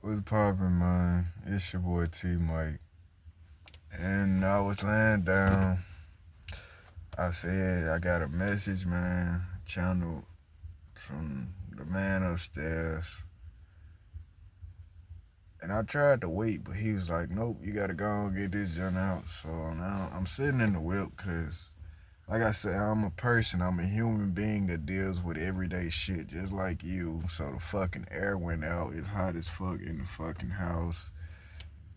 What's poppin', man? It's your boy T Mike. And I was laying down. I said, I got a message, man, channeled from the man upstairs. And I tried to wait, but he was like, nope, you gotta go and get this junk out. So now I'm sitting in the whip because, like I said, I'm a person. I'm a human being that deals with everyday shit just like you. So the fucking air went out. It's hot as fuck in the fucking house.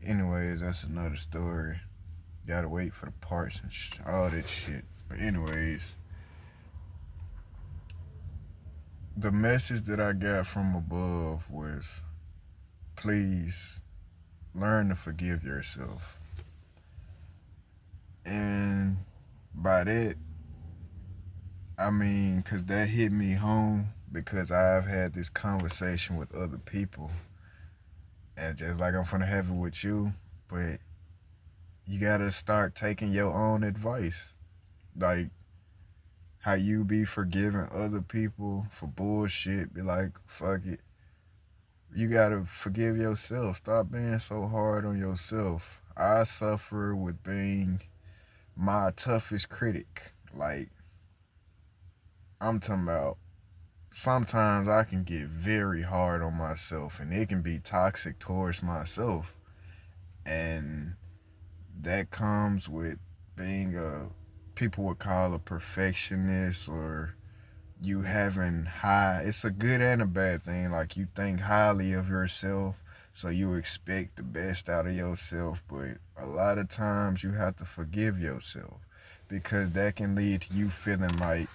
Anyways, that's another story. Gotta wait for the parts and all that shit. But anyways, the message that I got from above was, please learn to forgive yourself. And by that, I mean, cause that hit me home because I've had this conversation with other people, and just like I'm finna have it with you, but you gotta start taking your own advice. Like, how you be forgiving other people for bullshit. Be like, fuck it. You gotta forgive yourself. Stop being so hard on yourself. I suffer with being my toughest critic. Like, I'm talking about sometimes I can get very hard on myself and it can be toxic towards myself. And that comes with being a, people would call a perfectionist, or you having high, it's a good and a bad thing. Like, you think highly of yourself, so you expect the best out of yourself, but a lot of times you have to forgive yourself because that can lead to you feeling like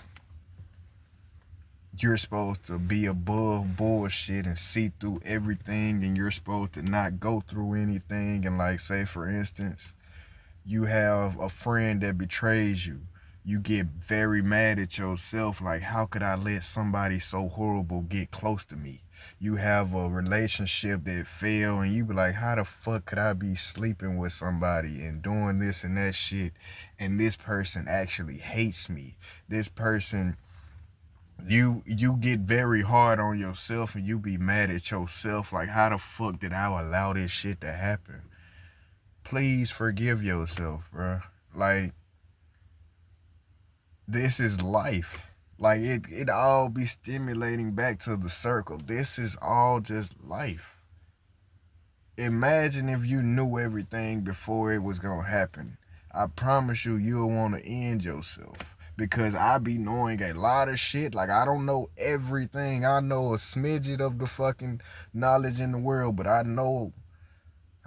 you're supposed to be above bullshit and see through everything, and you're supposed to not go through anything. And like, say for instance, you have a friend that betrays you, you get very mad at yourself, like, how could I let somebody so horrible get close to me? You have a relationship that failed and you be like, how the fuck could I be sleeping with somebody and doing this and that shit, and this person actually hates me? This person, you get very hard on yourself and you be mad at yourself, like, how the fuck did I allow this shit to happen? Please forgive yourself, bro. Like, this is life. Like, it all be stimulating back to the circle. This is all just life. Imagine if you knew everything before it was gonna happen. I promise you, you'll want to end yourself. Because I be knowing a lot of shit. Like, I don't know everything. I know a smidget of the fucking knowledge in the world, but I know,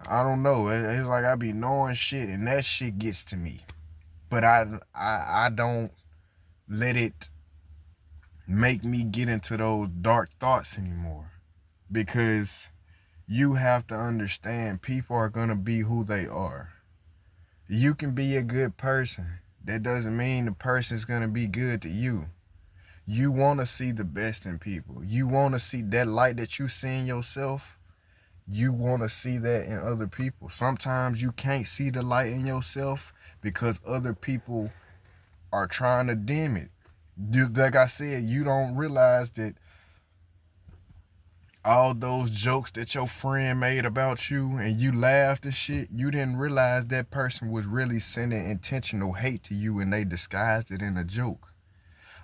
I don't know. It's like I be knowing shit, and that shit gets to me. But I don't let it make me get into those dark thoughts anymore, because you have to understand, people are going to be who they are. You can be a good person. That doesn't mean the person's going to be good to you. You want to see the best in people. You want to see that light that you see in yourself. You want to see that in other people. Sometimes you can't see the light in yourself because other people are trying to dim it. Like I said, you don't realize that all those jokes that your friend made about you and you laughed and shit, you didn't realize that person was really sending intentional hate to you and they disguised it in a joke.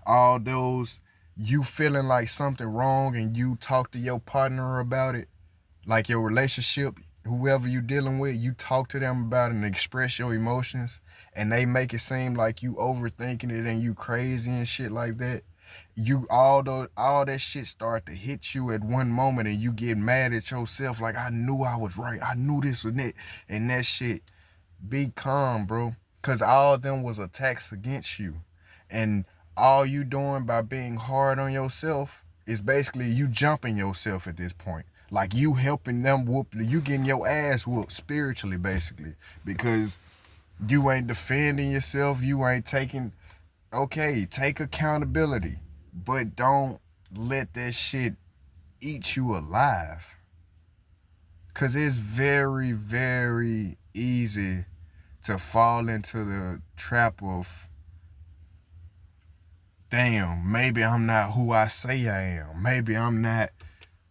All those, you feeling like something wrong and you talk to your partner about it, like your relationship, whoever you dealing with, you talk to them about it and express your emotions, and they make it seem like you overthinking it and you crazy and shit like that. You, all that shit start to hit you at one moment and you get mad at yourself, like, I knew I was right, I knew this and that, and that shit. Be calm, bro, because all of them was attacks against you. And all you doing by being hard on yourself is basically you jumping yourself at this point. Like, you helping them whoop, you getting your ass whooped spiritually, basically, because you ain't defending yourself. You ain't taking, okay, take accountability, but don't let that shit eat you alive. Because it's very, very easy to fall into the trap of, damn, maybe I'm not who I say I am. Maybe I'm not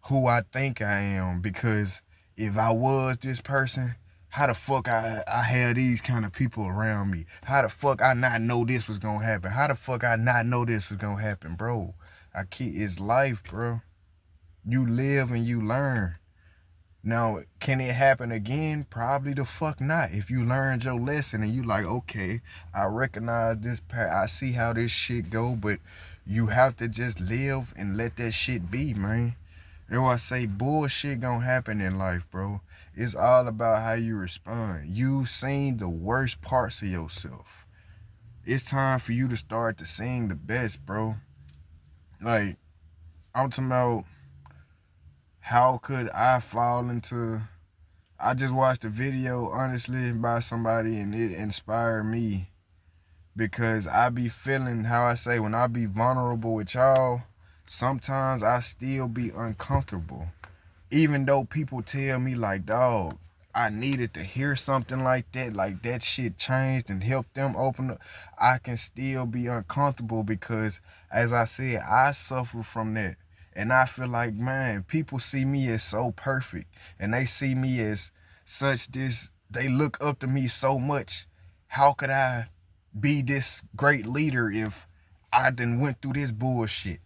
who I think I am, because if I was this person, how the fuck I had these kind of people around me? How the fuck I not know this was gonna happen? How the fuck I not know this was gonna happen, bro? It's life, bro. You live and you learn. Now, can it happen again? Probably the fuck not. If you learned your lesson and you like, okay, I recognize this I see how this shit go, but you have to just live and let that shit be, man. You know, I say bullshit gonna happen in life, bro. It's all about how you respond. You've seen the worst parts of yourself. It's time for you to start to sing the best, bro. Like, I'm talking about, how could I fall into... I just watched a video, honestly, by somebody, and it inspired me, because I be feeling, how I say, when I be vulnerable with y'all, sometimes I still be uncomfortable. Even though people tell me, like, dog, I needed to hear something like that shit changed and helped them open up, I can still be uncomfortable, because, as I said, I suffer from that. And I feel like, man, people see me as so perfect, and they see me as they look up to me so much. How could I be this great leader if I done went through this bullshit?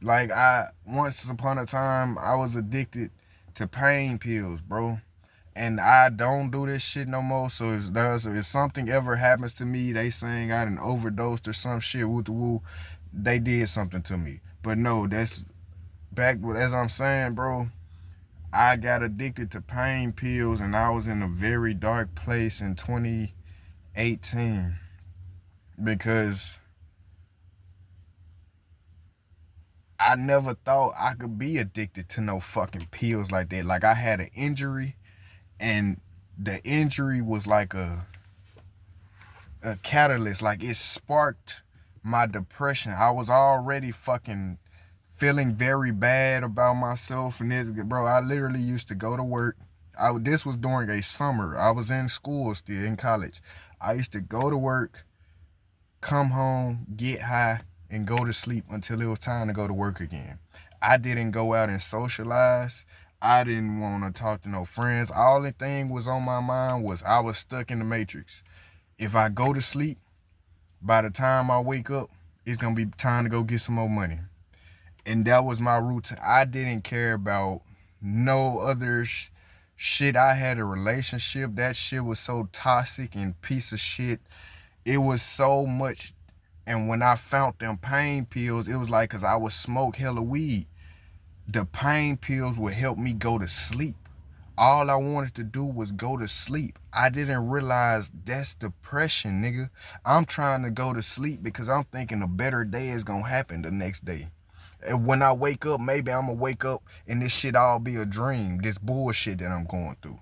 Like, once upon a time, I was addicted to pain pills, bro. And I don't do this shit no more. So if something ever happens to me, they saying I done overdosed or some shit, woo the woo, they did something to me. But no, that's back, as I'm saying, bro, I got addicted to pain pills, and I was in a very dark place in 2018, because I never thought I could be addicted to no fucking pills like that. Like, I had an injury, and the injury was like a catalyst. Like, it sparked my depression. I was already fucking feeling very bad about myself, and this, bro, I literally used to go to work. This was during a summer. I was in school still, in college. I used to go to work, come home, get high, and go to sleep until it was time to go to work again. I didn't go out and socialize. I didn't want to talk to no friends. All the thing was on my mind was I was stuck in the matrix. If I go to sleep, by the time I wake up, it's going to be time to go get some more money. And that was my routine. I didn't care about no other shit. I had a relationship. That shit was so toxic and piece of shit. It was so much. And when I found them pain pills, it was like, because I would smoke hella weed, the pain pills would help me go to sleep. All I wanted to do was go to sleep. I didn't realize that's depression, nigga. I'm trying to go to sleep because I'm thinking a better day is gonna happen the next day. And when I wake up, maybe I'm gonna wake up and this shit all be a dream, this bullshit that I'm going through.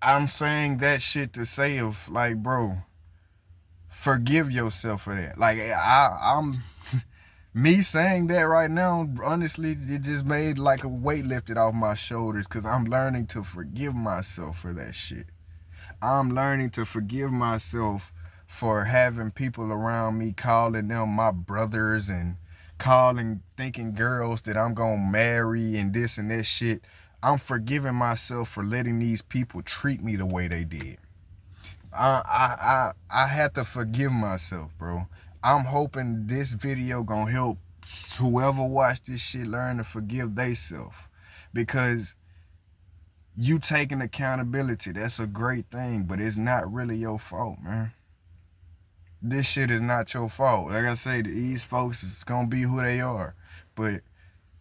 I'm saying that shit to say, of like, bro, forgive yourself for that. Like, I'm me saying that right now, honestly, it just made like a weight lifted off my shoulders, because I'm learning to forgive myself for that shit. I'm learning to forgive myself for having people around me, calling them my brothers, and thinking girls that I'm gonna marry and this and that shit. I'm forgiving myself for letting these people treat me the way they did. I had to forgive myself, bro. I'm hoping this video gonna help whoever watch this shit learn to forgive theyself, because you taking accountability, that's a great thing, but it's not really your fault, man. This shit is not your fault. Like I say, these folks is gonna be who they are, but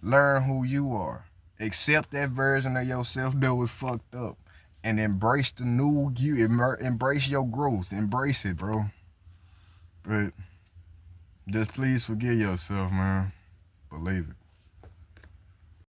learn who you are. Accept that version of yourself that was fucked up, and embrace the new you. Embrace your growth. Embrace it, bro. But just please forgive yourself, man. Believe it.